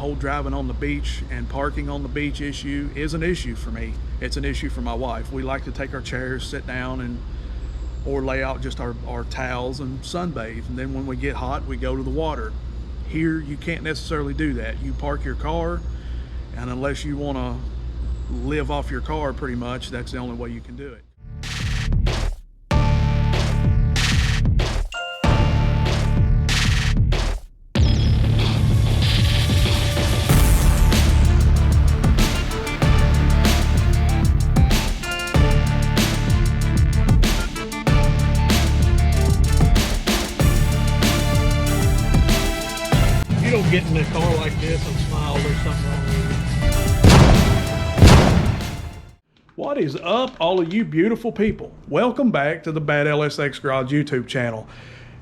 whole driving on the beach and parking on the beach issue is an issue for me. It's an issue for my wife. We like to take our chairs, sit down, or lay out just our towels and sunbathe. And then when we get hot, we go to the water. Here, you can't necessarily do that. You park your car, and unless you want to live off your car pretty much, that's the only way you can do it. Get in a car like this and smile, there's something wrong with you. What is up, all of you beautiful people? Welcome back to the Bad LSX Garage YouTube channel.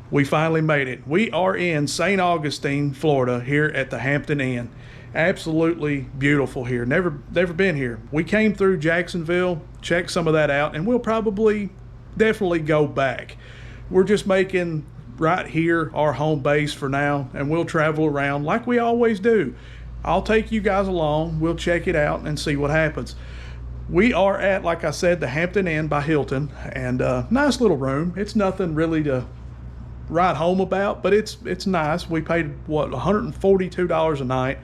We finally made it. We are in St. Augustine, Florida, here at the Hampton Inn. Absolutely beautiful here. Never been here. We came through Jacksonville, checked some of that out, and we'll definitely go back. We're just making right here our home base for now, and we'll travel around like we always do. I'll take you guys along. We'll check it out and see what happens. We are at, like I said, the Hampton Inn by Hilton, and nice little room. It's nothing really to write home about, but it's nice. We paid what, $142 a night,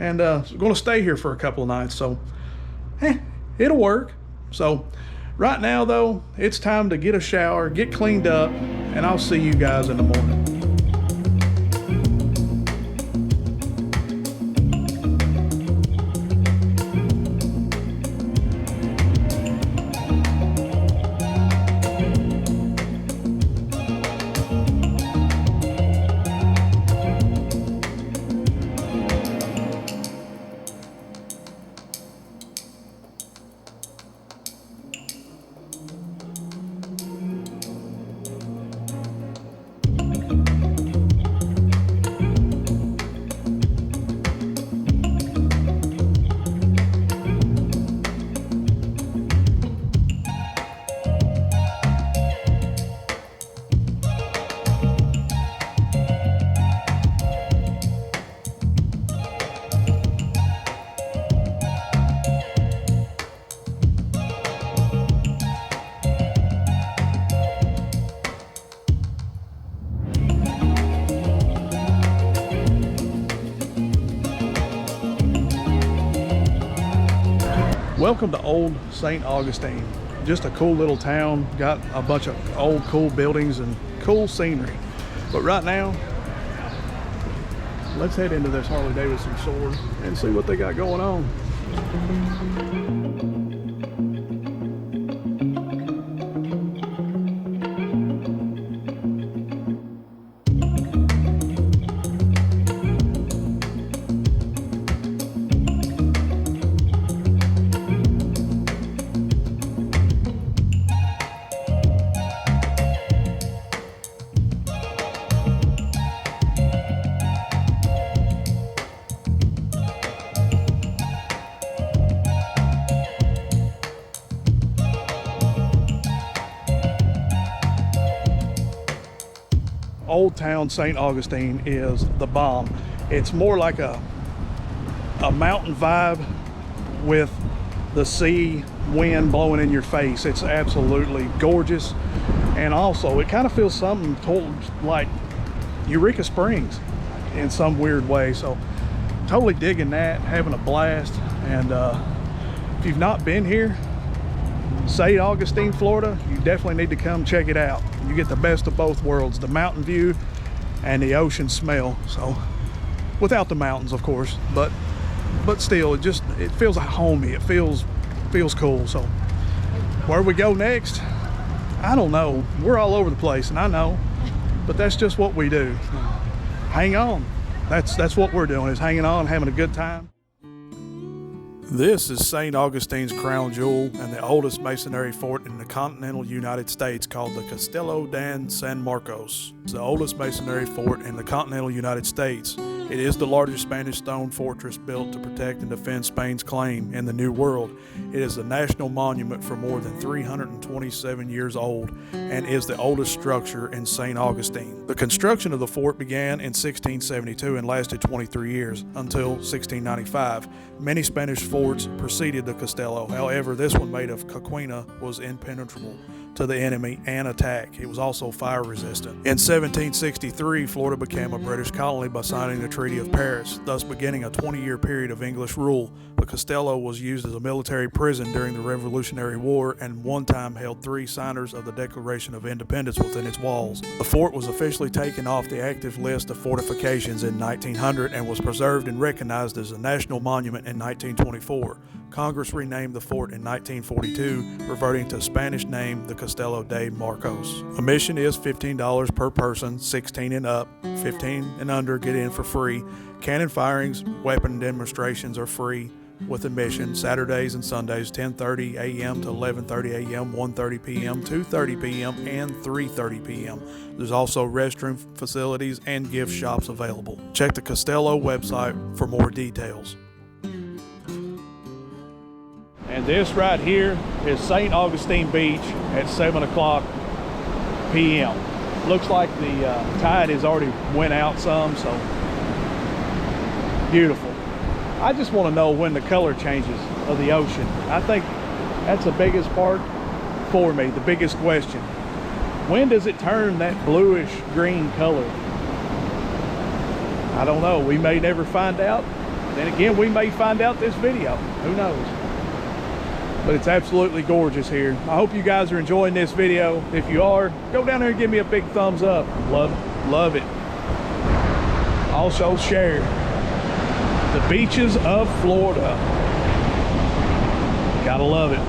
and we're going to stay here for a couple of nights, so it'll work. So right now though, it's time to get a shower, get cleaned up, and I'll see you guys in the morning. Welcome to old St. Augustine. Just a cool little town, got a bunch of old cool buildings and cool scenery. But right now, let's head into this Harley-Davidson store and see what they got going on. Old town St. Augustine is the bomb. It's more like a mountain vibe with the sea wind blowing in your face. It's absolutely gorgeous, and also it kind of feels something like Eureka Springs in some weird way. So totally digging that, having a blast. And if you've not been here, St. Augustine, Florida, you definitely need to come check it out. You get the best of both worlds, the mountain view and the ocean smell. So without the mountains, of course, but still, it feels homey. It feels cool. So where we go next, I don't know. We're all over the place, and I know, but that's just what we do. Hang on. That's what we're doing, is hanging on, having a good time. This is St. Augustine's crown jewel and the oldest masonry fort in the continental United States, called the Castello dan San Marcos. It's the oldest masonry fort in the continental United States. It is the largest Spanish stone fortress built to protect and defend Spain's claim in the New World. It is a national monument for more than 327 years old and is the oldest structure in St. Augustine. The construction of the fort began in 1672 and lasted 23 years, until 1695. Many Spanish forts preceded the Castello. However, this one, made of coquina, was impenetrable to the enemy and attack. It was also fire resistant. In 1763, Florida became a British colony by signing the Treaty of Paris, thus beginning a 20-year period of English rule. The Castello was used as a military prison during the Revolutionary War and one time held 3 signers of the Declaration of Independence within its walls. The fort was officially taken off the active list of fortifications in 1900 and was preserved and recognized as a national monument in 1924. Congress renamed the fort in 1942, reverting to Spanish name the Castello de Marcos. Admission is $15 per person, 16 and up. 15 and under get in for free. Cannon firings, weapon demonstrations are free with admission. Saturdays and Sundays, 10:30 a.m. to 11:30 a.m., 1:30 p.m., 2:30 p.m., and 3:30 p.m. There's also restroom facilities and gift shops available. Check the Castello website for more details. And this right here is St. Augustine Beach at 7 o'clock p.m. Looks like the tide has already went out some, so beautiful. I just want to know when the color changes of the ocean. I think that's the biggest part for me, the biggest question. When does it turn that bluish green color? I don't know. We may never find out. Then again, we may find out this video. Who knows? But it's absolutely gorgeous here. I hope you guys are enjoying this video. If you are, go down there and give me a big thumbs up. Love it. Also share the beaches of Florida. Gotta love it.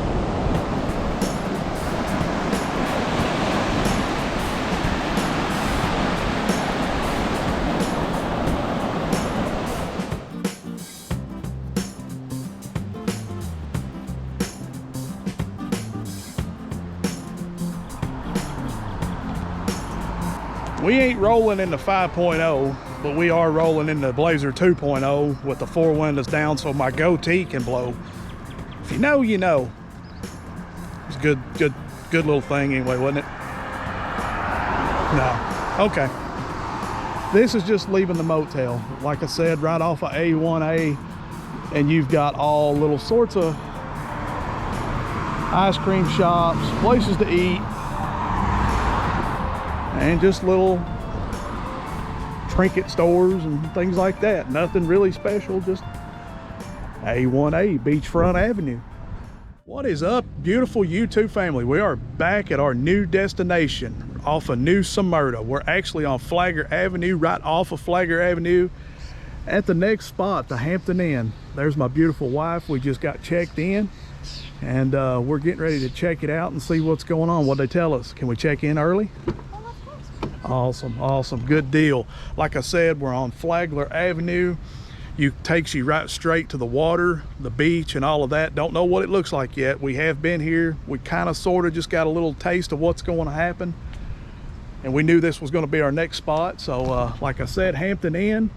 We ain't rolling in the 5.0, but we are rolling in the Blazer 2.0 with the 4 windows down so my goatee can blow. If you know, you know. It's a good little thing anyway, wasn't it? No. Okay. This is just leaving the motel. Like I said, right off of A1A, and you've got all little sorts of ice cream shops, places to eat, and just little trinket stores and things like that. Nothing really special, just A1A, Beachfront Avenue. What is up, beautiful YouTube family? We are back at our new destination off of New Smyrna. We're actually on Flagler Avenue, right off of Flagler Avenue at the next spot, the Hampton Inn. There's my beautiful wife. We just got checked in, and we're getting ready to check it out and see what's going on. What'd they tell us? Can we check in early? Awesome, good deal. Like I said, we're on Flagler Avenue. Takes you right straight to the water, the beach, and all of that. Don't know what it looks like yet. We have been here. We kind of sort of just got a little taste of what's going to happen, and we knew this was going to be our next spot. So like I said, Hampton Inn,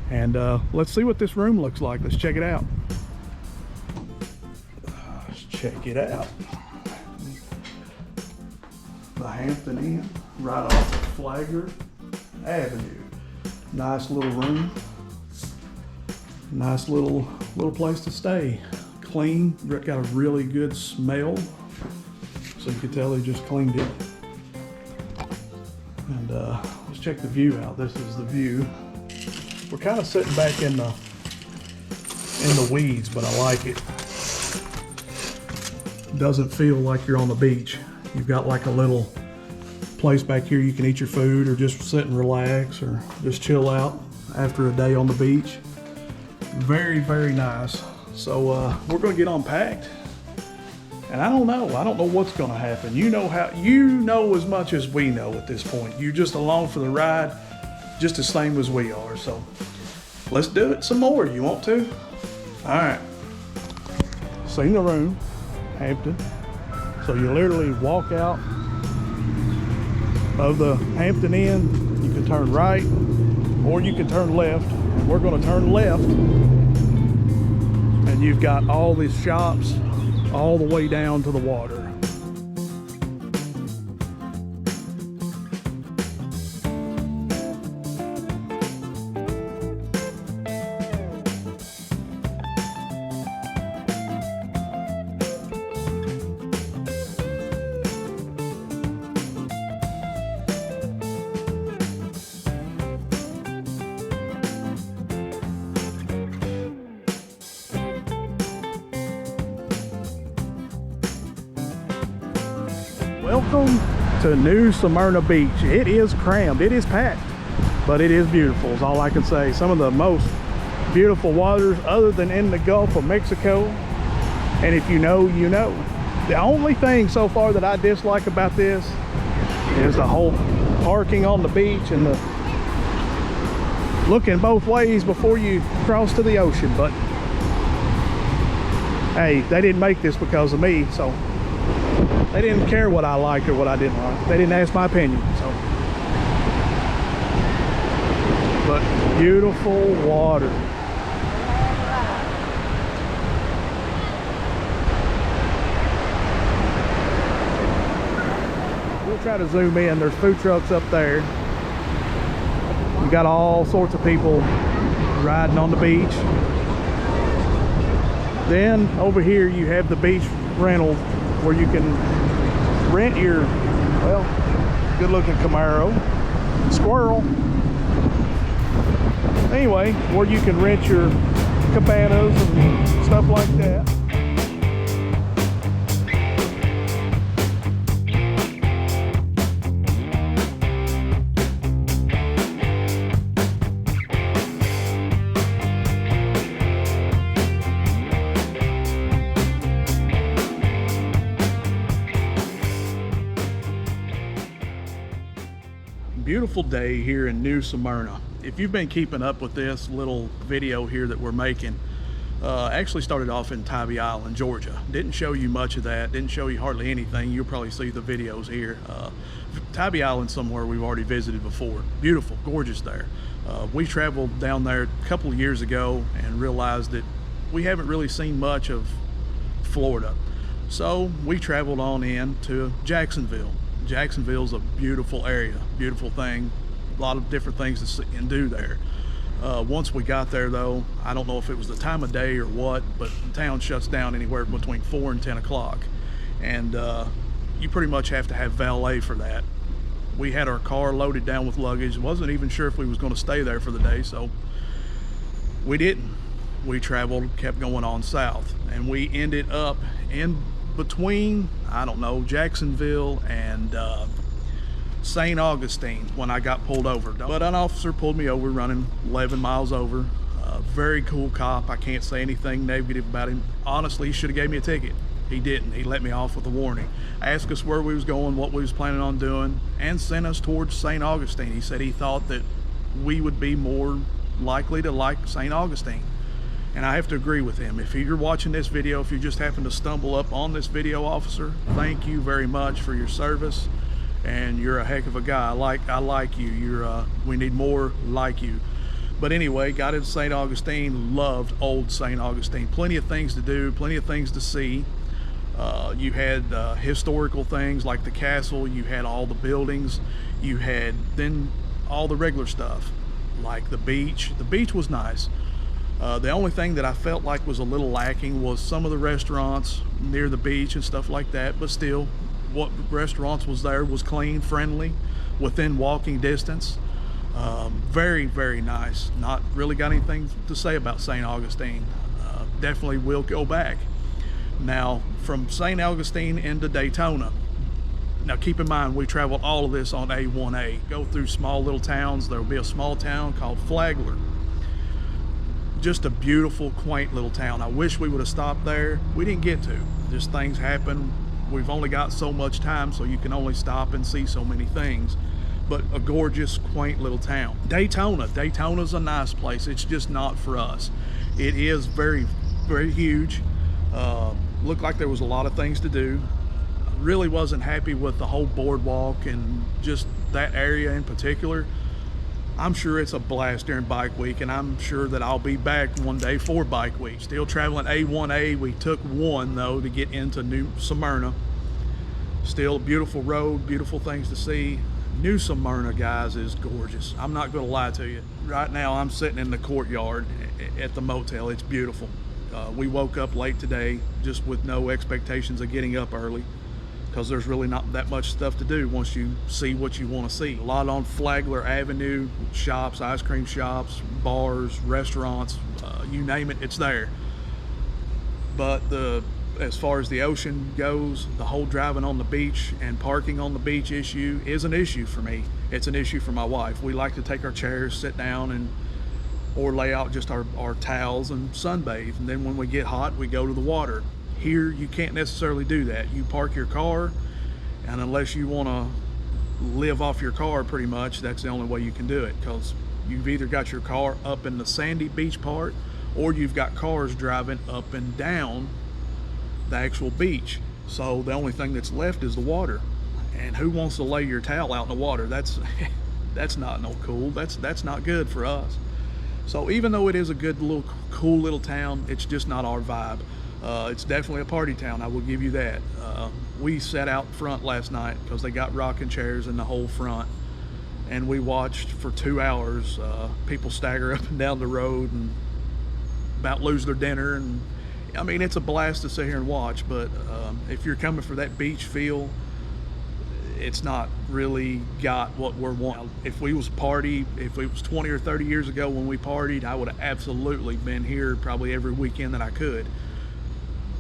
and let's see what this room looks like. Let's check it out. Let's check it out. The Hampton Inn, right off of Flagler Avenue. Nice little room. Nice little place to stay. Clean, got a really good smell. So you can tell they just cleaned it. And let's check the view out. This is the view. We're kind of sitting back in the weeds, but I like it. Doesn't feel like you're on the beach. You've got like a little place back here you can eat your food or just sit and relax or just chill out after a day on the beach. Very, very nice. So we're gonna get unpacked, and I don't know what's gonna happen. You know as much as we know at this point. You're just along for the ride, just the same as we are. So let's do it some more. You want to? All right. Seen the room, Hampton. So you literally walk out of the Hampton Inn. You can turn right or you can turn left we're going to turn left, and you've got all these shops all the way down to the water. Welcome to New Smyrna Beach. It is crammed, it is packed, but it is beautiful is all I can say. Some of the most beautiful waters other than in the Gulf of Mexico. And if you know, you know. The only thing so far that I dislike about this is the whole parking on the beach and the looking both ways before you cross to the ocean. But hey, they didn't make this because of me, so they didn't care what I liked or what I didn't like. They didn't ask my opinion, so. But beautiful water. We'll try to zoom in. There's food trucks up there. You got all sorts of people riding on the beach. Then over here you have the beach rental where you can rent your, well, good looking Camaro, squirrel. Anyway, where you can rent your cabanas and stuff like that. Beautiful day here in New Smyrna. If you've been keeping up with this little video here that we're making, actually started off in Tybee Island, Georgia. Didn't show you much of that, didn't show you hardly anything. You'll probably see the videos here. Tybee Island, somewhere we've already visited before. Beautiful, gorgeous there. We traveled down there a couple of years ago and realized that we haven't really seen much of Florida. So we traveled on in to Jacksonville. Jacksonville's a beautiful area, beautiful thing, a lot of different things to see and do there. Once we got there though, I don't know if it was the time of day or what, but the town shuts down anywhere between 4 and 10 o'clock. And you pretty much have to have valet for that. We had our car loaded down with luggage. Wasn't even sure if we was going to stay there for the day, so we didn't. We traveled, kept going on south, and we ended up in between, I don't know, Jacksonville and St. Augustine when I got pulled over. But an officer pulled me over running 11 miles over. Very cool cop. I can't say anything negative about him. Honestly, he should have gave me a ticket. He didn't. He let me off with a warning. Asked us where we was going, what we was planning on doing, and sent us towards St. Augustine. He said he thought that we would be more likely to like St. Augustine. And I have to agree with him. If you're watching this video, if you just happen to stumble up on this video, officer, thank you very much for your service. And you're a heck of a guy. I like you. We need more like you. But anyway, got into St. Augustine, loved old St. Augustine. Plenty of things to do, plenty of things to see. You had historical things like the castle, you had all the buildings, you had then all the regular stuff like the beach. The beach was nice. The only thing that I felt like was a little lacking was some of the restaurants near the beach and stuff like that, but still, what restaurants was there was clean, friendly, within walking distance. Very, very nice. Not really got anything to say about St. Augustine. Definitely will go back. Now, from St. Augustine into Daytona. Now keep in mind, we traveled all of this on A1A. Go through small little towns. There will be a small town called Flagler. Just a beautiful, quaint little town. I wish we would have stopped there. We didn't get to. Just things happen. We've only got so much time, so you can only stop and see so many things. But a gorgeous, quaint little town. Daytona's a nice place. It's just not for us. It is very, very huge. Looked like there was a lot of things to do. Really wasn't happy with the whole boardwalk and just that area in particular. I'm sure it's a blast during bike week, and I'm sure that I'll be back one day for bike week. Still traveling A1A. We took one though to get into New Smyrna. Still a beautiful road, beautiful things to see. New Smyrna, guys, is gorgeous. I'm not going to lie to you. Right now I'm sitting in the courtyard at the motel. It's beautiful. We woke up late today just with no expectations of getting up early, because there's really not that much stuff to do once you see what you want to see. A lot on Flagler Avenue, shops, ice cream shops, bars, restaurants, you name it, it's there. But as far as the ocean goes, the whole driving on the beach and parking on the beach issue is an issue for me. It's an issue for my wife. We like to take our chairs, sit down, or lay out just our towels and sunbathe. And then when we get hot, we go to the water. Here, you can't necessarily do that. You park your car, and unless you want to live off your car pretty much, that's the only way you can do it, because you've either got your car up in the sandy beach part, or you've got cars driving up and down the actual beach. So the only thing that's left is the water. And who wants to lay your towel out in the water? That's not no cool. That's not good for us. So even though it is a good little cool little town, it's just not our vibe. It's definitely a party town, I will give you that. We sat out front last night because they got rocking chairs in the whole front, and we watched for 2 hours people stagger up and down the road and about lose their dinner. And I mean, it's a blast to sit here and watch, but if you're coming for that beach feel, it's not really got what we're wanting. If it was 20 or 30 years ago when we partied, I would have absolutely been here probably every weekend that I could.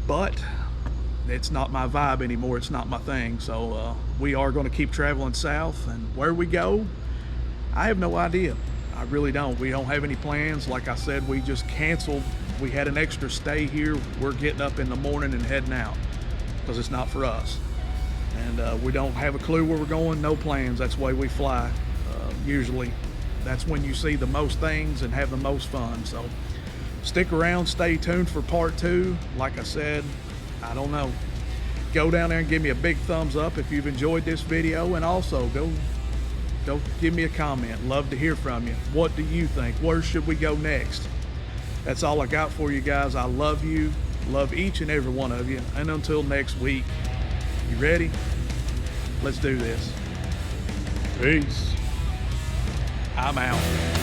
But it's not my vibe anymore. It's not my thing. So we are going to keep traveling south, and where we go, I have no idea. I really don't. We don't have any plans. Like I said, we just canceled. We had an extra stay here. We're getting up in the morning and heading out because it's not for us. And we don't have a clue where we're going. No plans. That's the way we fly. Usually that's when you see the most things and have the most fun. So stick around, stay tuned for part 2. Like I said, I don't know. Go down there and give me a big thumbs up if you've enjoyed this video, and also go give me a comment. Love to hear from you. What do you think? Where should we go next? That's all I got for you guys. I love you. Love each and every one of you. And until next week, you ready? Let's do this. Peace. I'm out.